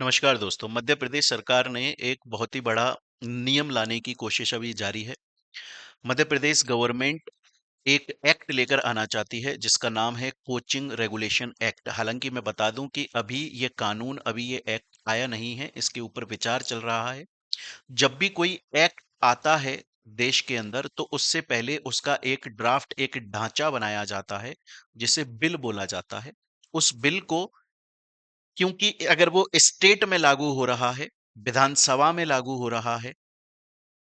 नमस्कार दोस्तों। मध्य प्रदेश सरकार ने एक बहुत ही बड़ा नियम लाने की कोशिश अभी जारी है। मध्य प्रदेश गवर्नमेंट एक एक्ट लेकर आना चाहती है जिसका नाम है कोचिंग रेगुलेशन एक्ट। हालांकि मैं बता दूं कि अभी ये एक्ट आया नहीं है, इसके ऊपर विचार चल रहा है। जब भी कोई एक्ट आता है देश के अंदर तो उससे पहले उसका एक ड्राफ्ट, एक ढांचा बनाया जाता है जिसे बिल बोला जाता है। उस बिल को, क्योंकि अगर वो स्टेट में लागू हो रहा है, विधानसभा में लागू हो रहा है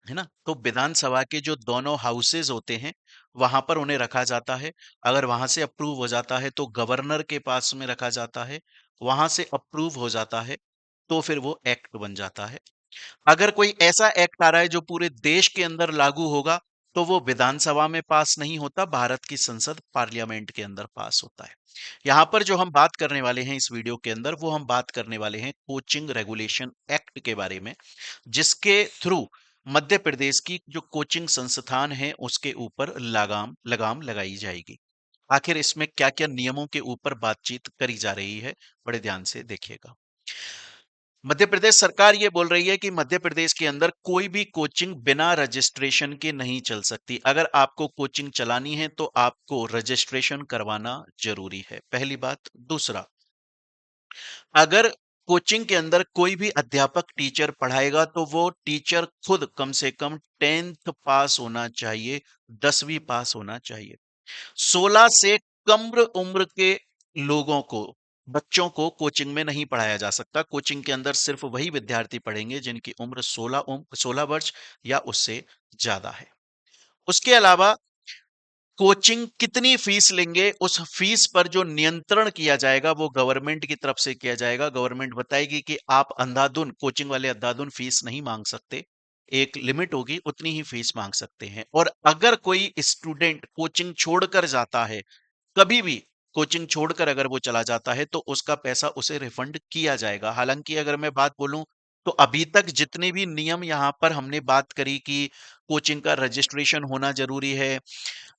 ना, तो विधानसभा के जो दोनों हाउसेज होते हैं वहां पर उन्हें रखा जाता है। अगर वहां से अप्रूव हो जाता है तो गवर्नर के पास में रखा जाता है। वहां से अप्रूव हो जाता है तो फिर वो एक्ट बन जाता है। अगर कोई ऐसा एक्ट आ रहा है जो पूरे देश के अंदर लागू होगा तो वो विधानसभा में पास नहीं होता, भारत की संसद पार्लियामेंट के अंदर पास होता है। यहां पर जो हम बात करने वाले हैं इस वीडियो के अंदर, वो हम बात करने वाले हैं कोचिंग रेगुलेशन एक्ट के बारे में, जिसके थ्रू मध्य प्रदेश की जो कोचिंग संस्थान है उसके ऊपर लगाम लगाम लगाई जाएगी। आखिर इसमें क्या क्या नियमों के ऊपर बातचीत करी जा रही है, बड़े ध्यान से देखिएगा। मध्य प्रदेश सरकार ये बोल रही है कि मध्य प्रदेश के अंदर कोई भी कोचिंग बिना रजिस्ट्रेशन के नहीं चल सकती। अगर आपको कोचिंग चलानी है तो आपको रजिस्ट्रेशन करवाना जरूरी है, पहली बात। दूसरा, अगर कोचिंग के अंदर कोई भी अध्यापक टीचर पढ़ाएगा तो वो टीचर खुद कम से कम 10th पास होना चाहिए, 10वीं पास होना चाहिए। 16 से कम उम्र के लोगों को, बच्चों को कोचिंग में नहीं पढ़ाया जा सकता। कोचिंग के अंदर सिर्फ वही विद्यार्थी पढ़ेंगे जिनकी उम्र 16 वर्ष या उससे ज्यादा है। उसके अलावा कोचिंग कितनी फीस लेंगे, उस फीस पर जो नियंत्रण किया जाएगा वो गवर्नमेंट की तरफ से किया जाएगा। गवर्नमेंट बताएगी कि आप अंधाधुन, कोचिंग वाले अंधाधुन फीस नहीं मांग सकते। एक लिमिट होगी, उतनी ही फीस मांग सकते हैं। और अगर कोई स्टूडेंट कोचिंग छोड़कर जाता है, कभी भी कोचिंग छोड़कर अगर वो चला जाता है तो उसका पैसा उसे रिफंड किया जाएगा। हालांकि अगर मैं बात बोलूं तो अभी तक जितने भी नियम यहां पर हमने बात करी कि कोचिंग का रजिस्ट्रेशन होना जरूरी है,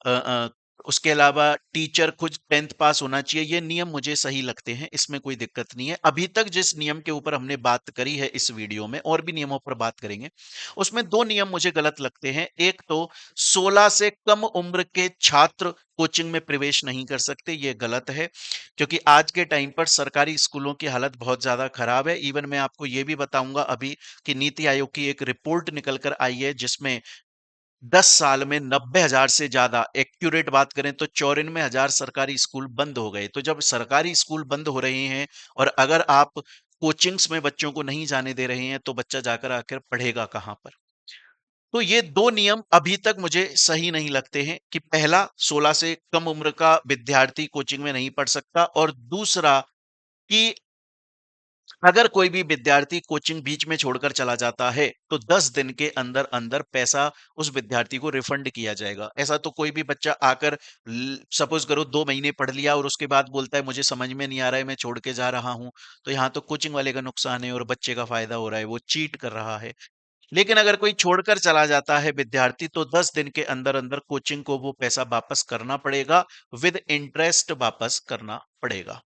अ, अ, उसके अलावा टीचर खुद 10th पास होना चाहिए, ये नियम मुझे सही लगते हैं, इसमें कोई दिक्कत नहीं है। अभी तक जिस नियम के ऊपर हमने बात करी है इस वीडियो में, और भी नियमों पर बात करेंगे, उसमें दो नियम मुझे गलत लगते हैं। एक तो 16 से कम उम्र के छात्र कोचिंग में प्रवेश नहीं कर सकते, ये गलत है। क्योंकि आज के टाइम पर सरकारी स्कूलों की हालत बहुत ज्यादा खराब है। इवन मैं आपको ये भी बताऊंगा अभी कि नीति आयोग की एक रिपोर्ट निकल कर आई है जिसमें 10 साल में 90,000 से ज्यादा, एक्यूरेट बात करें तो 94,000 सरकारी स्कूल बंद हो गए। तो जब सरकारी स्कूल बंद हो रहे हैं और अगर आप कोचिंग्स में बच्चों को नहीं जाने दे रहे हैं तो बच्चा जाकर आकर पढ़ेगा कहां पर। तो ये दो नियम अभी तक मुझे सही नहीं लगते हैं कि पहला, 16 से कम उम्र का विद्यार्थी कोचिंग में नहीं पढ़ सकता, और दूसरा कि अगर कोई भी विद्यार्थी कोचिंग बीच में छोड़कर चला जाता है तो 10 दिन के अंदर अंदर पैसा उस विद्यार्थी को रिफंड किया जाएगा। ऐसा तो कोई भी बच्चा आकर, सपोज करो 2 महीने पढ़ लिया और उसके बाद बोलता है मुझे समझ में नहीं आ रहा है, मैं छोड़ के जा रहा हूं, तो यहाँ तो कोचिंग वाले का नुकसान है और बच्चे का फायदा हो रहा है, वो चीट कर रहा है। लेकिन अगर कोई छोड़कर चला जाता है विद्यार्थी तो 10 दिन के अंदर अंदर कोचिंग को वो पैसा वापस करना पड़ेगा, विद इंटरेस्ट वापस करना पड़ेगा।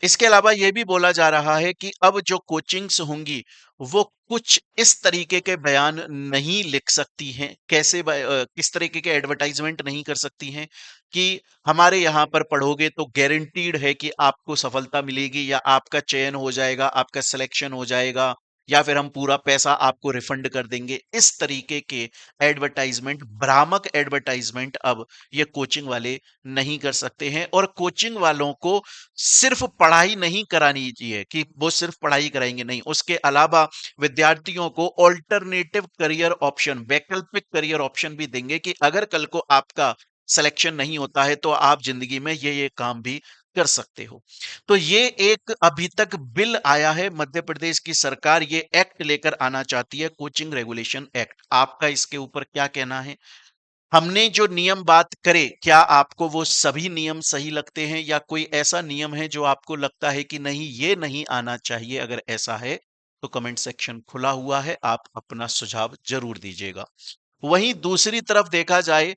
इसके अलावा यह भी बोला जा रहा है कि अब जो कोचिंग्स होंगी वो कुछ इस तरीके के बयान नहीं लिख सकती हैं, किस तरीके के एडवर्टाइजमेंट नहीं कर सकती हैं कि हमारे यहां पर पढ़ोगे तो गारंटीड है कि आपको सफलता मिलेगी या आपका चयन हो जाएगा, आपका सिलेक्शन हो जाएगा, या फिर हम पूरा पैसा आपको रिफंड कर देंगे। इस तरीके के एडवर्टाइजमेंट, भ्रामक एडवर्टाइजमेंट अब ये कोचिंग वाले नहीं कर सकते हैं। और कोचिंग वालों को सिर्फ पढ़ाई नहीं करानी चाहिए कि वो सिर्फ पढ़ाई कराएंगे, नहीं, उसके अलावा विद्यार्थियों को ऑल्टरनेटिव करियर ऑप्शन, वैकल्पिक करियर ऑप्शन भी देंगे कि अगर कल को आपका सिलेक्शन नहीं होता है तो आप जिंदगी में ये काम भी कर सकते हो। तो ये एक अभी तक बिल आया है, मध्य प्रदेश की सरकार ये एक्ट लेकर आना चाहती है, कोचिंग रेगुलेशन एक्ट। आपका इसके ऊपर क्या कहना है? हमने जो नियम बात करे, क्या आपको वो सभी नियम सही लगते हैं या कोई ऐसा नियम है जो आपको लगता है कि नहीं, ये नहीं आना चाहिए? अगर ऐसा है तो कमेंट सेक्शन खुला हुआ है, आप अपना सुझाव जरूर दीजिएगा। वहीं दूसरी तरफ देखा जाए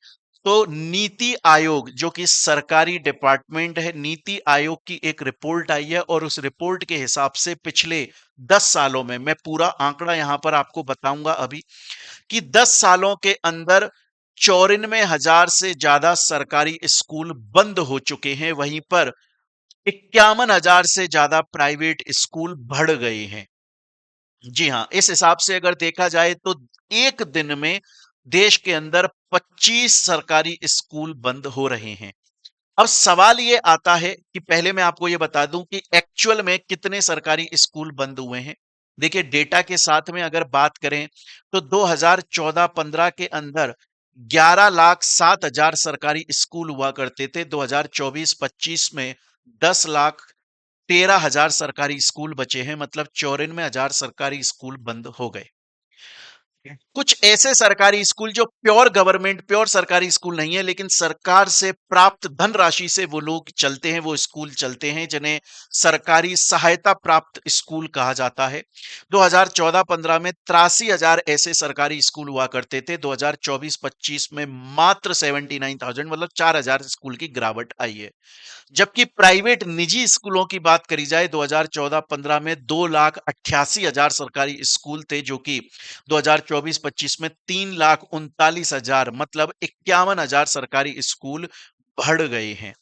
तो नीति आयोग जो कि सरकारी डिपार्टमेंट है, नीति आयोग की एक रिपोर्ट आई है और उस रिपोर्ट के हिसाब से पिछले 10 सालों में, मैं पूरा आंकड़ा यहां पर आपको बताऊंगा अभी, कि 10 सालों के अंदर 94,000 से ज्यादा सरकारी स्कूल बंद हो चुके हैं, वहीं पर 51,000 से ज्यादा प्राइवेट स्कूल बढ़ गए हैं। जी हां, इस हिसाब से अगर देखा जाए तो एक दिन में देश के अंदर 25 सरकारी स्कूल बंद हो रहे हैं। अब सवाल ये आता है कि पहले मैं आपको ये बता दूं कि एक्चुअल में कितने सरकारी स्कूल बंद हुए हैं। देखिए, डेटा के साथ में अगर बात करें तो 2014-15 के अंदर 11,07,000 सरकारी स्कूल हुआ करते थे। 2024-25 में 10,13,000 सरकारी स्कूल बचे हैं, मतलब 94,000 सरकारी स्कूल बंद हो गए। कुछ ऐसे सरकारी स्कूल जो प्योर गवर्नमेंट, प्योर सरकारी स्कूल नहीं है, लेकिन सरकार से प्राप्त धनराशि से वो लोग चलते हैं, वो स्कूल चलते हैं, जिन्हें सरकारी सहायता प्राप्त स्कूल कहा जाता है। 2014-15 में 83,000 ऐसे सरकारी स्कूल हुआ करते थे। 2024-25 में मात्र 79,000, मतलब 4,000 स्कूल की गिरावट आई है। जबकि प्राइवेट निजी स्कूलों की बात करी जाए, 2014-15 में 2,88,000 सरकारी स्कूल थे, जो कि 2024-25 में 3,39,000, मतलब 51,000 सरकारी स्कूल बढ़ गए हैं।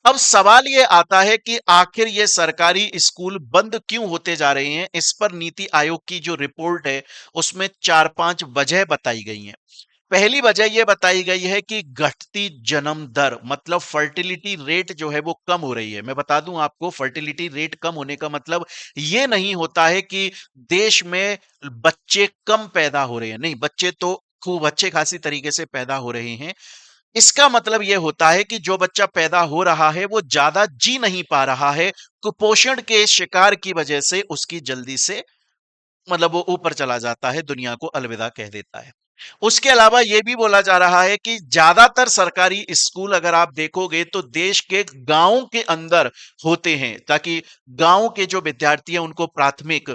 अब सवाल ये आता है कि आखिर ये सरकारी स्कूल बंद क्यों होते जा रहे हैं। इस पर नीति आयोग की जो रिपोर्ट है उसमें 4-5 वजह बताई गई हैं। पहली वजह यह बताई गई है कि घटती जन्म दर, मतलब फर्टिलिटी रेट जो है वो कम हो रही है। मैं बता दूं आपको, फर्टिलिटी रेट कम होने का मतलब ये नहीं होता है कि देश में बच्चे कम पैदा हो रहे हैं, नहीं, बच्चे तो खूब अच्छे खासी तरीके से पैदा हो रहे हैं। इसका मतलब यह होता है कि जो बच्चा पैदा हो रहा है वो ज्यादा जी नहीं पा रहा है, कुपोषण के शिकार की वजह से उसकी जल्दी से, मतलब वो ऊपर चला जाता है, दुनिया को अलविदा कह देता है। उसके अलावा यह भी बोला जा रहा है कि ज्यादातर सरकारी स्कूल अगर आप देखोगे तो देश के गांवों के अंदर होते हैं, ताकि गांव के जो विद्यार्थी हैं उनको प्राथमिक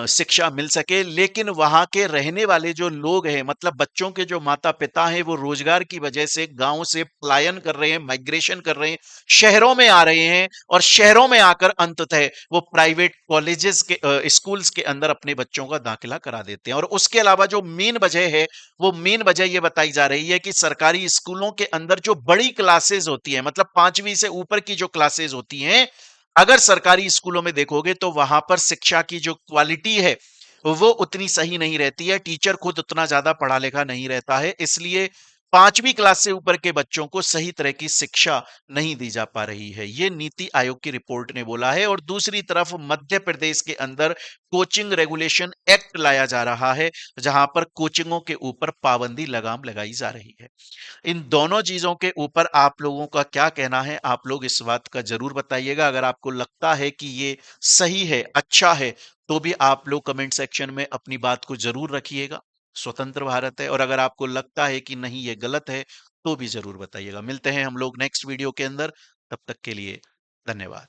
शिक्षा मिल सके। लेकिन वहां के रहने वाले जो लोग हैं, मतलब बच्चों के जो माता पिता हैं, वो रोजगार की वजह से गांव से पलायन कर रहे हैं, माइग्रेशन कर रहे हैं, शहरों में आ रहे हैं, और शहरों में आकर अंततः वो प्राइवेट कॉलेजेस के, स्कूल्स के अंदर अपने बच्चों का दाखिला करा देते हैं। और उसके अलावा जो मेन वजह है, वो मेन वजह यह बताई जा रही है कि सरकारी स्कूलों के अंदर जो बड़ी क्लासेस होती है, मतलब 5वीं से ऊपर की जो क्लासेस होती हैं, अगर सरकारी स्कूलों में देखोगे तो वहां पर शिक्षा की जो क्वालिटी है वो उतनी सही नहीं रहती है। टीचर खुद उतना ज्यादा पढ़ा लिखा नहीं रहता है, इसलिए 5वीं क्लास से ऊपर के बच्चों को सही तरह की शिक्षा नहीं दी जा पा रही है। ये नीति आयोग की रिपोर्ट ने बोला है। और दूसरी तरफ मध्य प्रदेश के अंदर कोचिंग रेगुलेशन एक्ट लाया जा रहा है, जहां पर कोचिंगों के ऊपर पाबंदी लगाम लगाई जा रही है। इन दोनों चीजों के ऊपर आप लोगों का क्या कहना है, आप लोग इस बात का जरूर बताइएगा। अगर आपको लगता है कि ये सही है, अच्छा है, तो भी आप लोग कमेंट सेक्शन में अपनी बात को जरूर रखिएगा। स्वतंत्र भारत है। और अगर आपको लगता है कि नहीं ये गलत है, तो भी जरूर बताइएगा। मिलते हैं हम लोग नेक्स्ट वीडियो के अंदर। तब तक के लिए धन्यवाद।